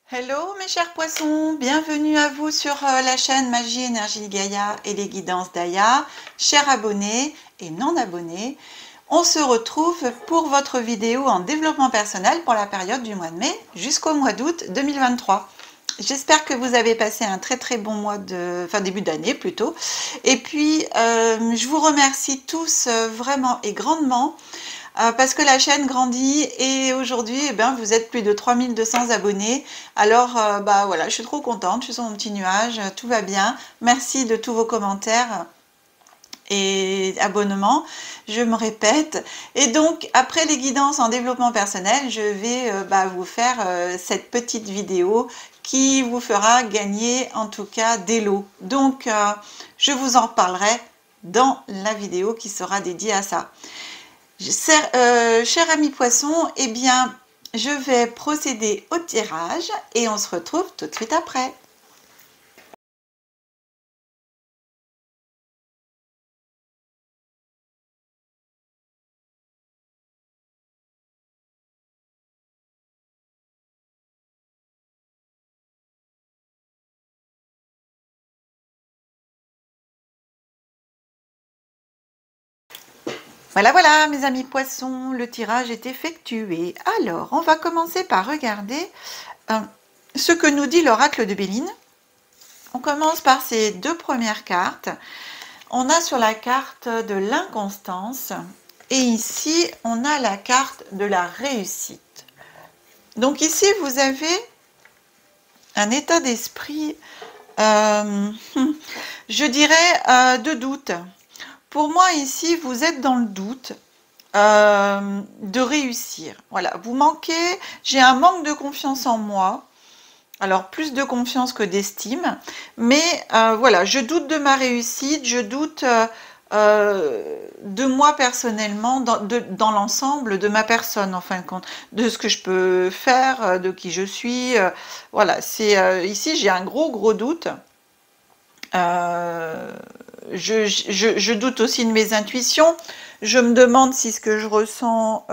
Hello mes chers poissons, bienvenue à vous sur la chaîne Magie Énergie Gaïa et les guidances d'Aya. Chers abonnés et non abonnés, on se retrouve pour votre vidéo en développement personnel pour la période du mois de mai jusqu'au mois d'août 2023. J'espère que vous avez passé un très bon mois début d'année plutôt. Et puis je vous remercie tous vraiment et grandement parce que la chaîne grandit et aujourd'hui vous êtes plus de 3200 abonnés. Alors voilà, je suis trop contente, je suis sur mon petit nuage, tout va bien. Merci de tous vos commentaires et abonnements, je me répète. Et donc après les guidances en développement personnel, je vais vous faire cette petite vidéo qui vous fera gagner en tout cas des lots. Donc je vous en reparlerai dans la vidéo qui sera dédiée à ça. Cher ami poisson, eh bien, je vais procéder au tirage et on se retrouve tout de suite après. Voilà mes amis poissons, le tirage est effectué. Alors, on va commencer par regarder ce que nous dit l'oracle de Béline. On commence par ces deux premières cartes. On a sur la carte de l'inconstance et ici, on a la carte de la réussite. Donc ici, vous avez un état d'esprit, je dirais, de doute. Pour moi, ici, vous êtes dans le doute de réussir. Voilà, vous manquez, j'ai un manque de confiance en moi. Alors, plus de confiance que d'estime. Mais voilà, je doute de ma réussite, je doute de moi personnellement, dans l'ensemble de ma personne, en fin de compte, de ce que je peux faire, de qui je suis. Voilà, c'est ici, j'ai un gros doute. Je doute aussi de mes intuitions. Je me demande si ce que je ressens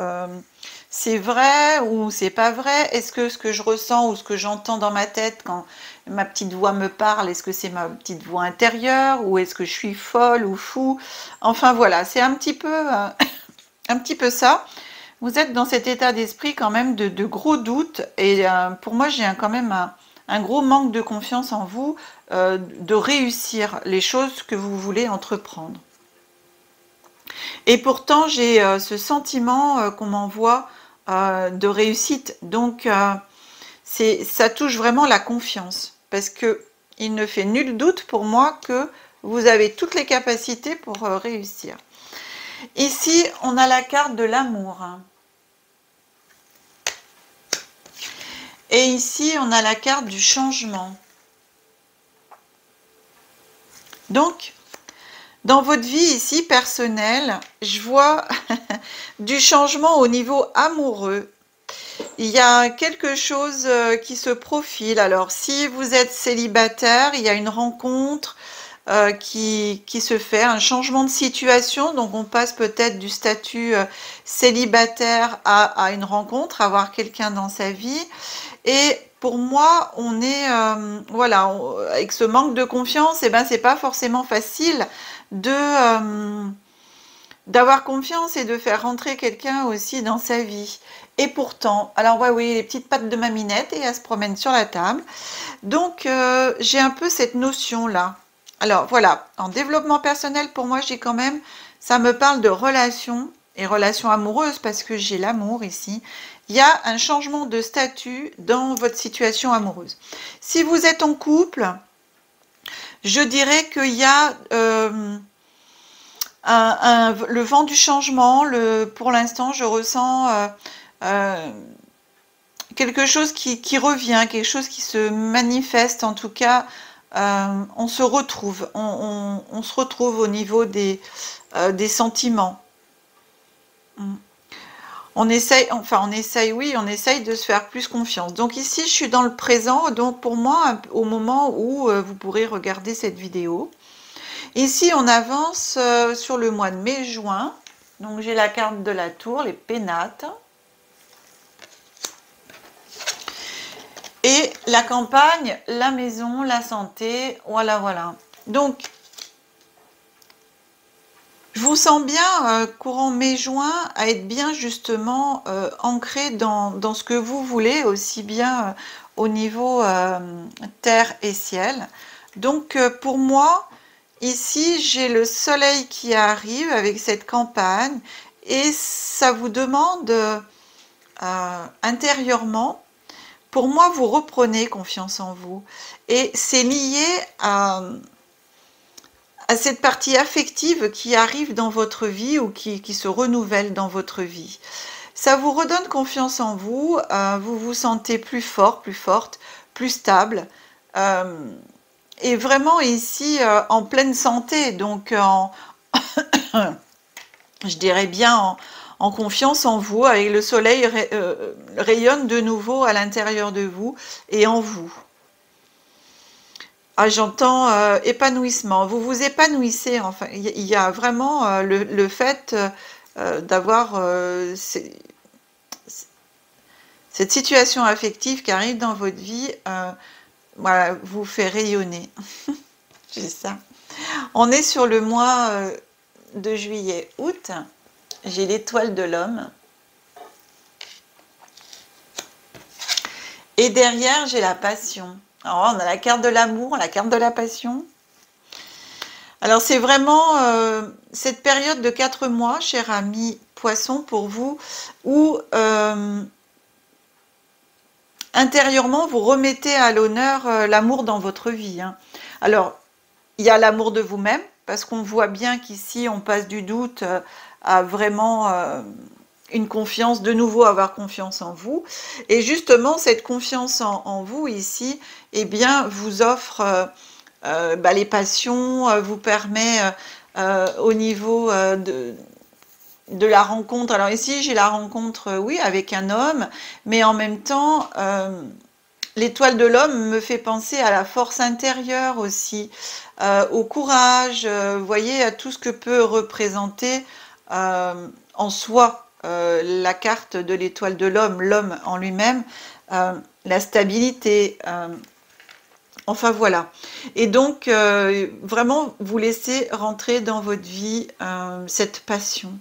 c'est vrai ou c'est pas vrai. Est-ce que ce que je ressens ou ce que j'entends dans ma tête quand ma petite voix me parle, est-ce que c'est ma petite voix intérieure ou est-ce que je suis folle ou fou? Enfin voilà, c'est un petit peu ça. Vous êtes dans cet état d'esprit quand même de gros doutes et pour moi j'ai quand même un gros manque de confiance en vous, de réussir les choses que vous voulez entreprendre. Et pourtant j'ai ce sentiment qu'on m'envoie de réussite, donc ça touche vraiment la confiance, parce que il ne fait nul doute pour moi que vous avez toutes les capacités pour réussir. Ici on a la carte de l'amour. Et ici, on a la carte du changement. Donc, dans votre vie ici, personnelle, je vois du changement au niveau amoureux. Il y a quelque chose qui se profile. Alors, si vous êtes célibataire, il y a une rencontre qui se fait, un changement de situation. Donc, on passe peut-être du statut célibataire à une rencontre, à avoir quelqu'un dans sa vie. Et pour moi, on est, voilà, avec ce manque de confiance, et ben, c'est pas forcément facile d'avoir confiance et de faire rentrer quelqu'un aussi dans sa vie. Et pourtant, alors ouais, oui, les petites pattes de ma minette, et elle se promène sur la table. Donc, j'ai un peu cette notion-là. Alors, voilà, en développement personnel, pour moi, j'ai quand même, ça me parle de relations, et relations amoureuses, parce que j'ai l'amour ici. Il y a un changement de statut dans votre situation amoureuse. Si vous êtes en couple, je dirais qu'il y a le vent du changement. Pour l'instant, je ressens quelque chose qui revient, quelque chose qui se manifeste. En tout cas, on se retrouve. On se retrouve au niveau des sentiments. On essaye de se faire plus confiance. Donc ici, je suis dans le présent. Donc pour moi, au moment où vous pourrez regarder cette vidéo. Ici, on avance sur le mois de mai-juin. Donc j'ai la carte de la tour, les pénates. Et la campagne, la maison, la santé, voilà, voilà. Donc, je vous sens bien, courant mai-juin, à être bien justement ancré dans ce que vous voulez, aussi bien au niveau terre et ciel. Donc pour moi, ici, j'ai le soleil qui arrive avec cette campagne et ça vous demande intérieurement, pour moi, vous reprenez confiance en vous. Et c'est lié à cette partie affective qui arrive dans votre vie ou qui se renouvelle dans votre vie. Ça vous redonne confiance en vous, vous vous sentez plus fort, plus forte, plus stable, et vraiment ici en pleine santé, donc je dirais bien en confiance en vous, avec le soleil rayonne de nouveau à l'intérieur de vous et en vous. Ah, j'entends épanouissement. Vous vous épanouissez, enfin. Il y a vraiment le fait d'avoir cette situation affective qui arrive dans votre vie, voilà, vous fait rayonner. C'est ça. On est sur le mois de juillet, août. J'ai l'étoile de l'homme. Et derrière, j'ai la passion. Alors, on a la carte de l'amour, la carte de la passion. Alors, c'est vraiment cette période de 4 mois, cher ami poisson, pour vous, où intérieurement, vous remettez à l'honneur l'amour dans votre vie. Hein. Alors, il y a l'amour de vous-même, parce qu'on voit bien qu'ici, on passe du doute à vraiment une confiance, de nouveau avoir confiance en vous. Et justement, cette confiance en vous ici, eh bien, vous offre les passions, vous permet au niveau de la rencontre. Alors ici, j'ai la rencontre, oui, avec un homme, mais en même temps, l'étoile de l'homme me fait penser à la force intérieure aussi, au courage, vous voyez, à tout ce que peut représenter en soi la carte de l'étoile de l'homme, l'homme en lui-même, la stabilité, enfin voilà. Et donc, vraiment, vous laissez rentrer dans votre vie cette passion.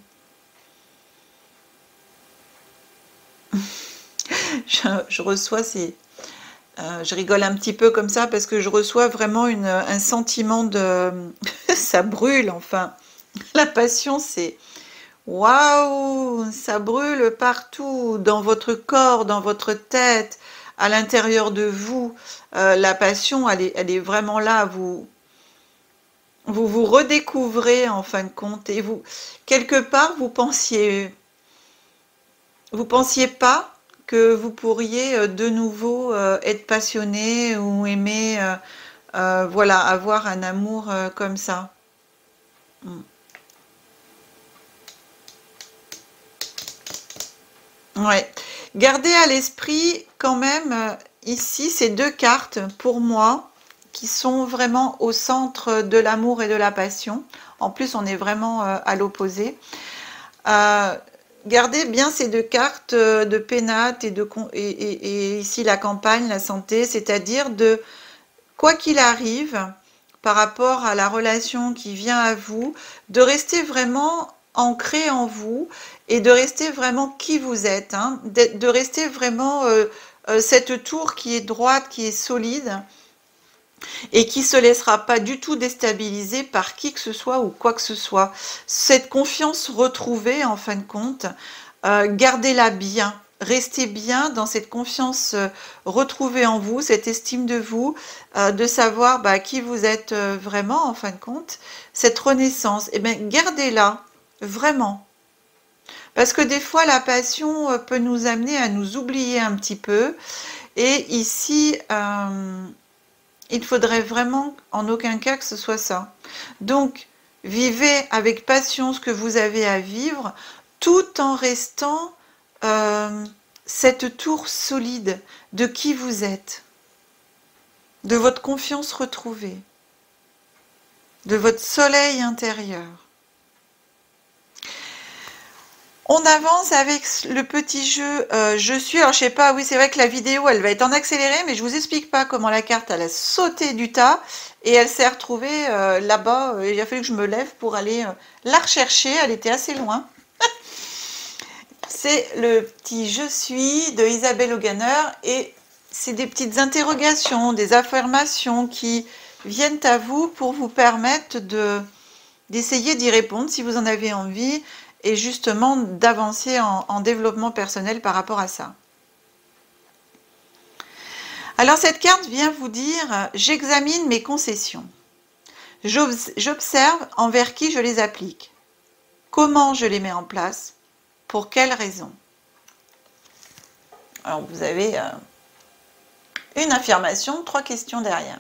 Je reçois ces... je rigole un petit peu comme ça parce que je reçois vraiment un sentiment de... ça brûle, enfin. La passion, c'est... Waouh, ça brûle partout, dans votre corps, dans votre tête, à l'intérieur de vous. La passion, elle est vraiment là. Vous redécouvrez en fin de compte. Et vous, quelque part, vous pensiez pas que vous pourriez de nouveau être passionné ou aimer, voilà, avoir un amour comme ça. Mm. Ouais. Gardez à l'esprit quand même ici ces deux cartes pour moi qui sont vraiment au centre de l'amour et de la passion. En plus, on est vraiment à l'opposé. Euh, Gardez bien ces deux cartes de pénate et ici la campagne, la santé, c'est-à-dire de quoi qu'il arrive par rapport à la relation qui vient à vous, de rester vraiment ancré en vous et de rester vraiment qui vous êtes, hein, de rester vraiment cette tour qui est droite, qui est solide et qui ne se laissera pas du tout déstabiliser par qui que ce soit ou quoi que ce soit. Cette confiance retrouvée en fin de compte, gardez-la bien. Restez bien dans cette confiance retrouvée en vous, cette estime de vous, de savoir qui vous êtes vraiment en fin de compte, cette renaissance. Eh bien, gardez-la vraiment. Parce que des fois, la passion peut nous amener à nous oublier un petit peu. Et ici, il faudrait vraiment en aucun cas que ce soit ça. Donc, vivez avec passion ce que vous avez à vivre, tout en restant cette tour solide de qui vous êtes, de votre confiance retrouvée, de votre soleil intérieur. On on avance avec le petit jeu je suis. Alors je sais pas, oui c'est vrai que la vidéo elle va être en accéléré, mais je vous explique pas comment la carte elle a sauté du tas et elle s'est retrouvée là-bas. Il a fallu que je me lève pour aller la rechercher, elle était assez loin. C'est le petit je suis de Isabelle Hoganer et c'est des petites interrogations, des affirmations qui viennent à vous pour vous permettre d'essayer d'y répondre si vous en avez envie et justement d'avancer en développement personnel par rapport à ça. Alors cette carte vient vous dire « J'examine mes concessions. J'observe envers qui je les applique. Comment je les mets en place. Pour quelles raisons ?» Alors vous avez une affirmation, 3 questions derrière.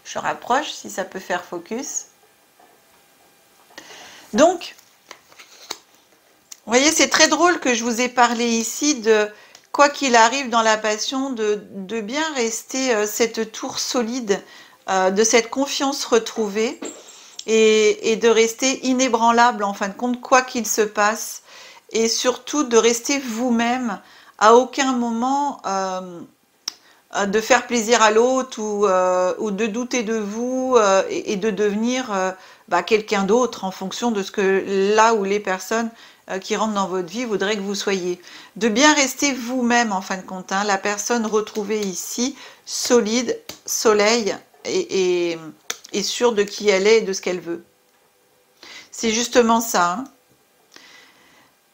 Je rapproche si ça peut faire focus. Donc, vous voyez, c'est très drôle que je vous ai parlé ici de, quoi qu'il arrive dans la passion, de bien rester cette tour solide, de cette confiance retrouvée et de rester inébranlable en fin de compte, quoi qu'il se passe, et surtout de rester vous-même, à aucun moment de faire plaisir à l'autre ou de douter de vous et de devenir quelqu'un d'autre en fonction de ce que là où les personnes qui rentrent dans votre vie voudraient que vous soyez. De bien rester vous-même en fin de compte, hein, la personne retrouvée ici, solide, soleil et sûre de qui elle est et de ce qu'elle veut. C'est justement ça. Hein.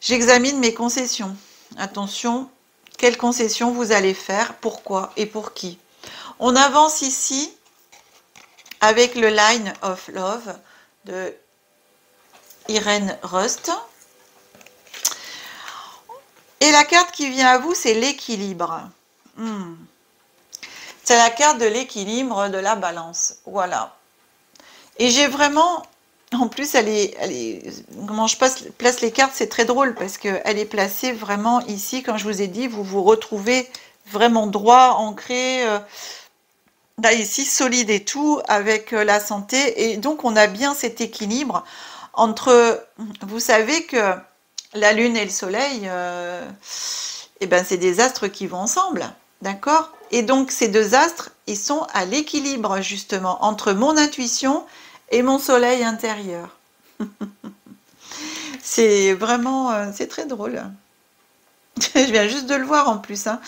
J'examine mes concessions. Attention, quelles concessions vous allez faire, pourquoi et pour qui. On avance ici avec le Line of Love de Irene Rust. Et la carte qui vient à vous, c'est l'équilibre. C'est la carte de l'équilibre, de la balance. Voilà. Et j'ai vraiment... En plus, elle est comment je place les cartes, c'est très drôle parce qu'elle est placée vraiment ici. Comme je vous ai dit, vous vous retrouvez vraiment droit, ancré, là ici, solide et tout, avec la santé. Et donc, on a bien cet équilibre entre... Vous savez que la Lune et le Soleil, c'est des astres qui vont ensemble, d'accord? Et donc, ces deux astres, ils sont à l'équilibre, justement, entre mon intuition et mon soleil intérieur. C'est vraiment, c'est très drôle. Je viens juste de le voir en plus. Hein.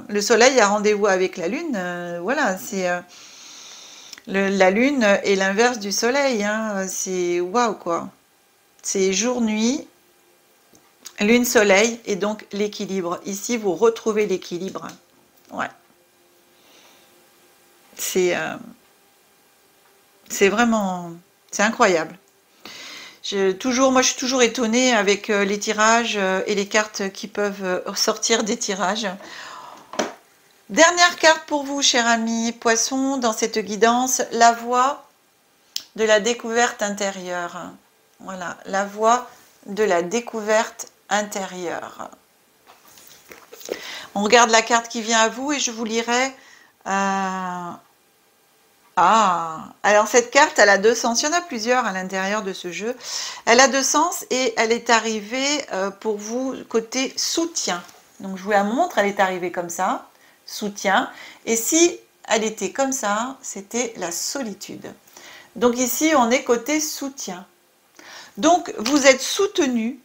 Le soleil a rendez-vous avec la lune. Voilà, c'est la lune est l'inverse du soleil. Hein. C'est waouh quoi. C'est jour-nuit, lune-soleil et donc l'équilibre. Ici, vous retrouvez l'équilibre. Ouais. C'est vraiment... C'est incroyable. Moi, je suis toujours étonnée avec les tirages et les cartes qui peuvent sortir des tirages. Dernière carte pour vous, cher ami Poisson, dans cette guidance, la voie de la découverte intérieure. Voilà, la voie de la découverte intérieure. On regarde la carte qui vient à vous et je vous lirai... alors cette carte, elle a 2 sens. Il y en a plusieurs à l'intérieur de ce jeu. Elle a 2 sens et elle est arrivée pour vous côté soutien. Donc je vous la montre, elle est arrivée comme ça, soutien. Et si elle était comme ça, c'était la solitude. Donc ici, on est côté soutien. Donc vous êtes soutenu,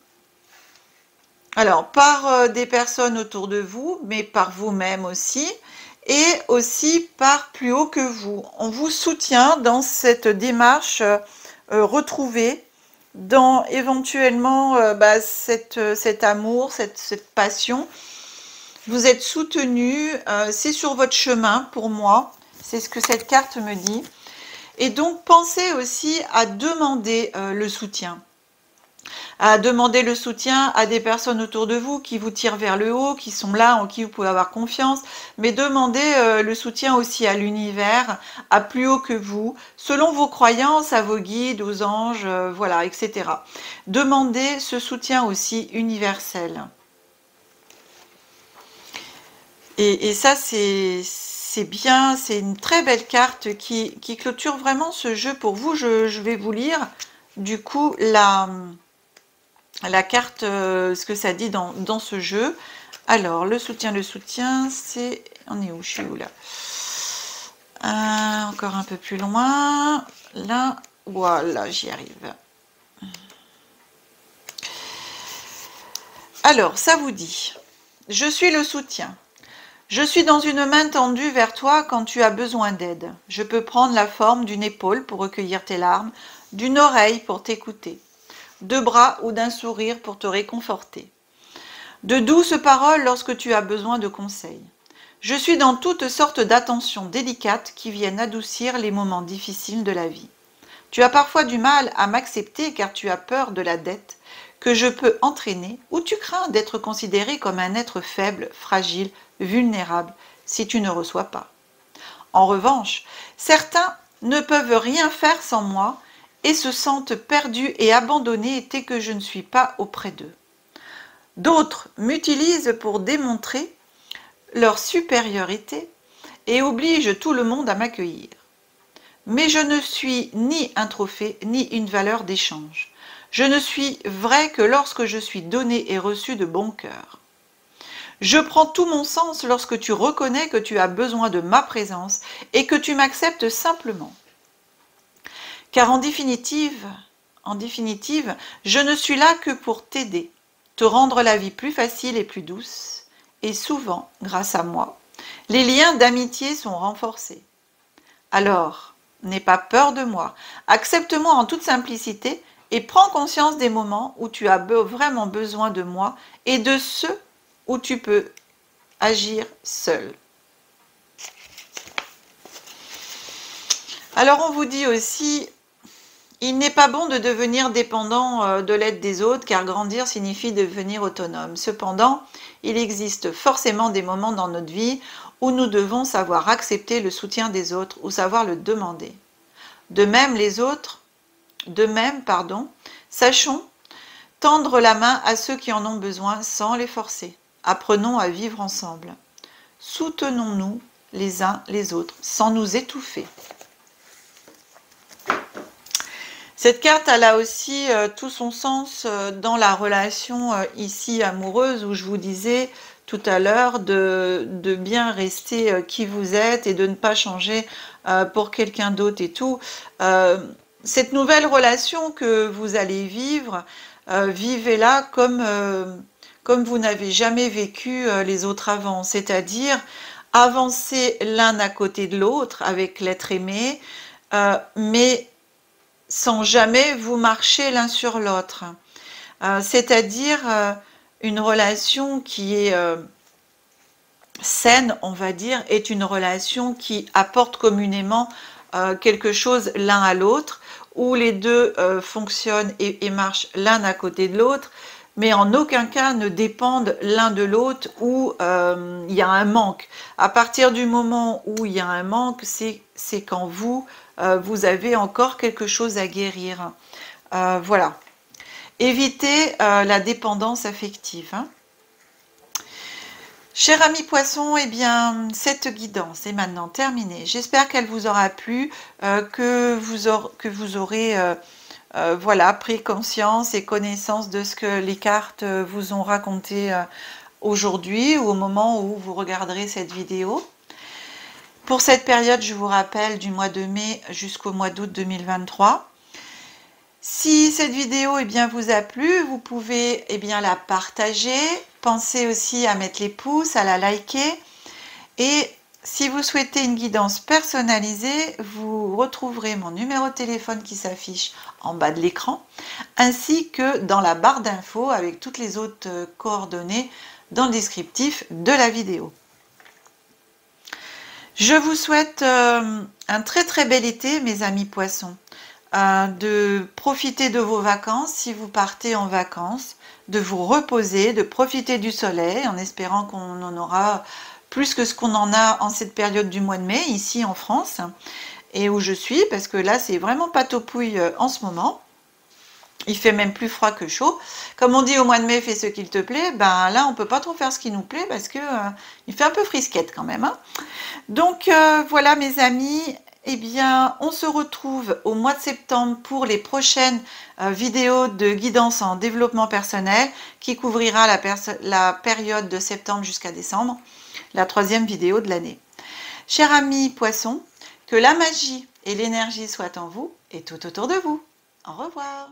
alors par des personnes autour de vous, mais par vous-même aussi. Et aussi par plus haut que vous. On vous soutient dans cette démarche retrouvée, dans éventuellement cet amour, cette passion. Vous êtes soutenu, c'est sur votre chemin pour moi, c'est ce que cette carte me dit. Et donc pensez aussi à demander le soutien. À demander le soutien à des personnes autour de vous qui vous tirent vers le haut, qui sont là, en qui vous pouvez avoir confiance, mais demandez le soutien aussi à l'univers, à plus haut que vous, selon vos croyances, à vos guides, aux anges, voilà, etc. Demandez ce soutien aussi universel. Et ça, c'est bien, c'est une très belle carte qui clôture vraiment ce jeu pour vous. Je vais vous lire, du coup, la carte, ce que ça dit dans ce jeu. Alors, le soutien, c'est... On est où? Je suis où là? Encore un peu plus loin. Là, voilà, j'y arrive. Alors, ça vous dit, je suis le soutien. Je suis dans une main tendue vers toi quand tu as besoin d'aide. Je peux prendre la forme d'une épaule pour recueillir tes larmes, d'une oreille pour t'écouter, de bras ou d'un sourire pour te réconforter, de douces paroles lorsque tu as besoin de conseils. Je suis dans toutes sortes d'attentions délicates qui viennent adoucir les moments difficiles de la vie. Tu as parfois du mal à m'accepter car tu as peur de la dette que je peux entraîner ou tu crains d'être considéré comme un être faible, fragile, vulnérable si tu ne reçois pas. En revanche, certains ne peuvent rien faire sans moi et se sentent perdus et abandonnés dès que je ne suis pas auprès d'eux. D'autres m'utilisent pour démontrer leur supériorité et obligent tout le monde à m'accueillir. Mais je ne suis ni un trophée ni une valeur d'échange. Je ne suis vrai que lorsque je suis donné et reçu de bon cœur. Je prends tout mon sens lorsque tu reconnais que tu as besoin de ma présence et que tu m'acceptes simplement. Car en définitive, je ne suis là que pour t'aider, te rendre la vie plus facile et plus douce. Et souvent, grâce à moi, les liens d'amitié sont renforcés. Alors, n'aie pas peur de moi, accepte-moi en toute simplicité et prends conscience des moments où tu as vraiment besoin de moi et de ceux où tu peux agir seul. Alors on vous dit aussi, il n'est pas bon de devenir dépendant de l'aide des autres car grandir signifie devenir autonome. Cependant, il existe forcément des moments dans notre vie où nous devons savoir accepter le soutien des autres ou savoir le demander. De même, sachons tendre la main à ceux qui en ont besoin sans les forcer. Apprenons à vivre ensemble. Soutenons-nous les uns les autres sans nous étouffer. Cette carte, elle a aussi tout son sens dans la relation ici amoureuse où je vous disais tout à l'heure de bien rester qui vous êtes et de ne pas changer pour quelqu'un d'autre et tout. Cette nouvelle relation que vous allez vivre, vivez-la comme vous n'avez jamais vécu les autres avant, c'est-à-dire avancer l'un à côté de l'autre avec l'être aimé, mais sans jamais vous marcher l'un sur l'autre. C'est-à-dire une relation qui est saine, on va dire, est une relation qui apporte communément quelque chose l'un à l'autre, où les deux fonctionnent et marchent l'un à côté de l'autre, mais en aucun cas ne dépendent l'un de l'autre où il y a un manque. À partir du moment où il y a un manque, c'est quand vous avez encore quelque chose à guérir. Voilà. Évitez la dépendance affective. Hein. Cher ami poisson, eh bien, cette guidance est maintenant terminée. J'espère qu'elle vous aura plu, que vous aurez voilà, pris conscience et connaissance de ce que les cartes vous ont raconté aujourd'hui ou au moment où vous regarderez cette vidéo. Pour cette période, je vous rappelle, du mois de mai jusqu'au mois d'août 2023. Si cette vidéo vous a plu, vous pouvez la partager. Pensez aussi à mettre les pouces, à la liker. Et si vous souhaitez une guidance personnalisée, vous retrouverez mon numéro de téléphone qui s'affiche en bas de l'écran, ainsi que dans la barre d'infos avec toutes les autres coordonnées dans le descriptif de la vidéo. Je vous souhaite un très très bel été, mes amis poissons. De profiter de vos vacances si vous partez en vacances, de vous reposer, de profiter du soleil en espérant qu'on en aura plus que ce qu'on en a en cette période du mois de mai ici en France et où je suis, parce que là c'est vraiment patopouille en ce moment. Il fait même plus froid que chaud. Comme on dit au mois de mai, fais ce qu'il te plaît, ben là on peut pas trop faire ce qui nous plaît parce que il fait un peu frisquette quand même. Hein. Donc voilà mes amis, eh bien, on se retrouve au mois de septembre pour les prochaines vidéos de guidance en développement personnel qui couvrira la période de septembre jusqu'à décembre, la 3e vidéo de l'année. Chers amis poissons, que la magie et l'énergie soient en vous et tout autour de vous. Au revoir.